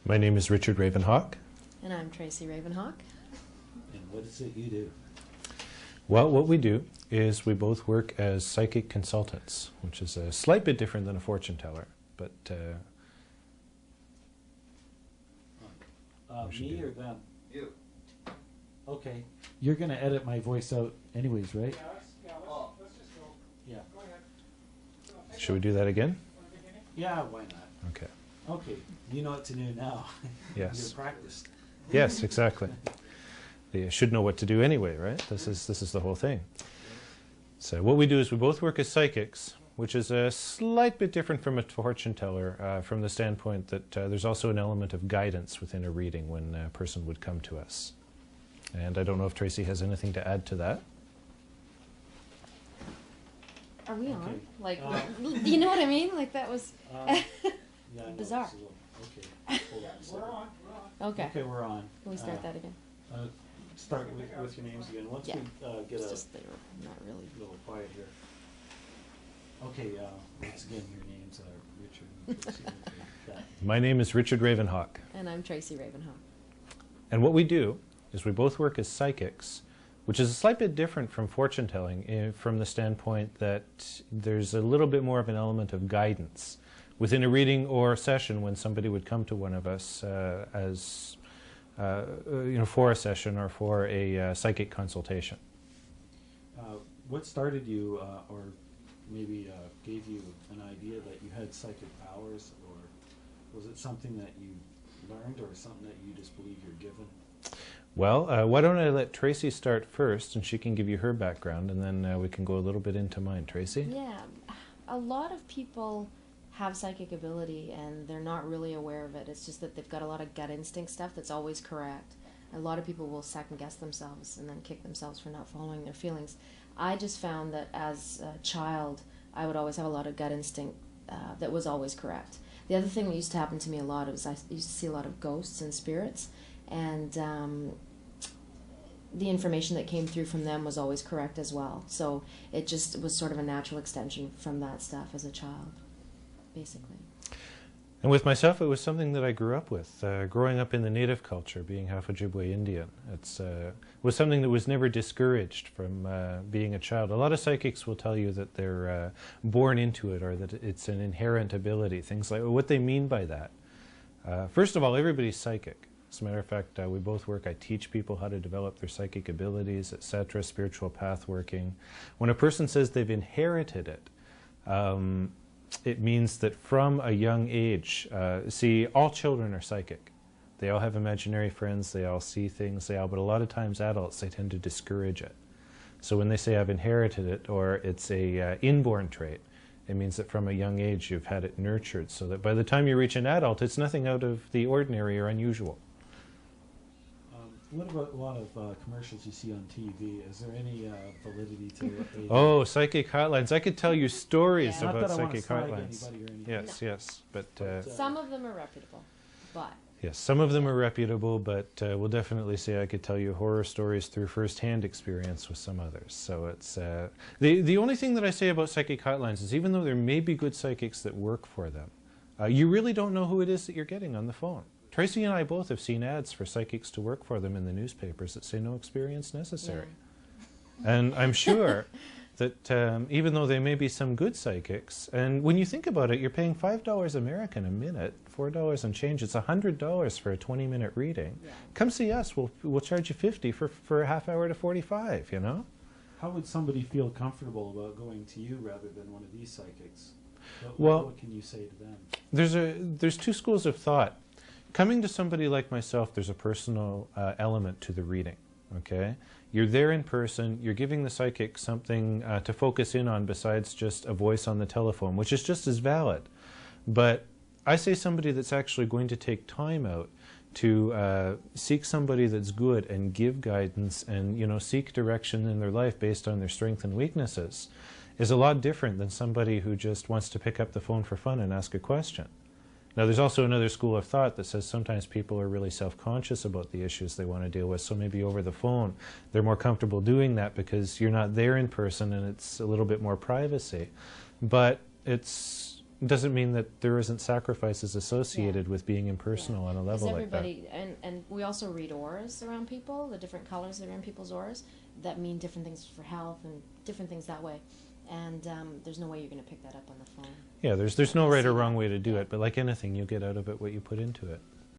My name is Richard RavenHawk. And I'm Tracey RavenHawk. And what is it you do? Well, what we do is we both work as psychic consultants, which is a slight bit different than a fortune teller, but me or them? You. Okay. You're going to edit my voice out anyways, right? Yeah, let's just go. Yeah. Go ahead. should we do that again? Yeah, why not? Okay. Okay. You know what to do now. Yes. You're practiced. Yes, exactly. You should know what to do anyway, right? This is the whole thing. So what we do is we both work as psychics, which is a slight bit different from a fortune teller from the standpoint that there's also an element of guidance within a reading when a person would come to us. And I don't know if Tracey has anything to add to that. Are we on? Okay. Like, you know what I mean? Like that was Yeah, I know bizarre. it's a little- okay. Hold on a second. We're on. Okay. Okay, we're on. Can we start that again? Start with your names again. Once Yeah. we get It's a just they were not really. little quiet here. Okay, once again, your names are Richard and Tracey. Okay. My name is Richard RavenHawk. And I'm Tracey RavenHawk. And what we do is we both work as psychics, which is a slight bit different from fortune telling from the standpoint that there's a little bit more of an element of guidance within a reading or session when somebody would come to one of us as for a session or for a psychic consultation. What started you, or maybe gave you an idea that you had psychic powers, or was it something that you learned, or something that you just believe you're given? Well, why don't I let Tracey start first, and she can give you her background, and then we can go a little bit into mine. Tracey? Yeah, a lot of people have psychic ability and they're not really aware of it. It's just that they've got a lot of gut instinct stuff that's always correct. A lot of people will second guess themselves and then kick themselves for not following their feelings. I just found that as a child, I would always have a lot of gut instinct that was always correct. The other thing that used to happen to me a lot was I used to see a lot of ghosts and spirits, and the information that came through from them was always correct as well. So it just was sort of a natural extension from that stuff as a child, basically. And with myself, it was something that I grew up with. Growing up in the native culture, being half Ojibwe Indian, it was something that was never discouraged from being a child. A lot of psychics will tell you that they're born into it or that it's an inherent ability, things like what they mean by that. First of all, everybody's psychic. As a matter of fact, we both work. I teach people how to develop their psychic abilities, etc., spiritual path working. When a person says they've inherited it, it means that from a young age, see, all children are psychic. They all have imaginary friends, they all see things, but a lot of times adults, they tend to discourage it. So when they say I've inherited it, or it's a inborn trait, it means that from a young age you've had it nurtured, so that by the time you reach an adult, it's nothing out of the ordinary or unusual. What about a lot of commercials you see on TV? Is there any validity to what they do? Oh, psychic hotlines. I could tell you stories Yeah. about Not that I want to psychic slag hotlines. anybody or anything. Yes, yes. But Some of them are reputable, but yes, some of them are reputable, but we'll definitely say I could tell you horror stories through first-hand experience with some others. So it's the only thing that I say about psychic hotlines is even though there may be good psychics that work for them, you really don't know who it is that you're getting on the phone. Tracey and I both have seen ads for psychics to work for them in the newspapers that say no experience necessary. yeah. And I'm sure that even though there may be some good psychics, and when you think about it, you're paying $5 American a minute, $4 and change, it's $100 for a 20-minute reading. Yeah. Come see us, we'll charge you $50 for a half hour to 45, you know? How would somebody feel comfortable about going to you rather than one of these psychics? Well, what can you say to them? There's two schools of thought. Coming to somebody like myself, there's a personal element to the reading, okay? You're there in person, you're giving the psychic something to focus in on besides just a voice on the telephone, which is just as valid. But I say somebody that's actually going to take time out to seek somebody that's good and give guidance and, you know, seek direction in their life based on their strengths and weaknesses is a lot different than somebody who just wants to pick up the phone for fun and ask a question. Now, there's also another school of thought that says sometimes people are really self-conscious about the issues they want to deal with, so maybe over the phone they're more comfortable doing that because you're not there in person and it's a little bit more privacy. But it's doesn't mean that there isn't sacrifices associated with being impersonal on a Because level like that. everybody, and we also read auras around people, the different colors that are in people's auras that mean different things for health and different things that way. And there's no way you're going to pick that up on the phone. Yeah, there's no right or wrong way to do it, but like anything, you get out of it what you put into it.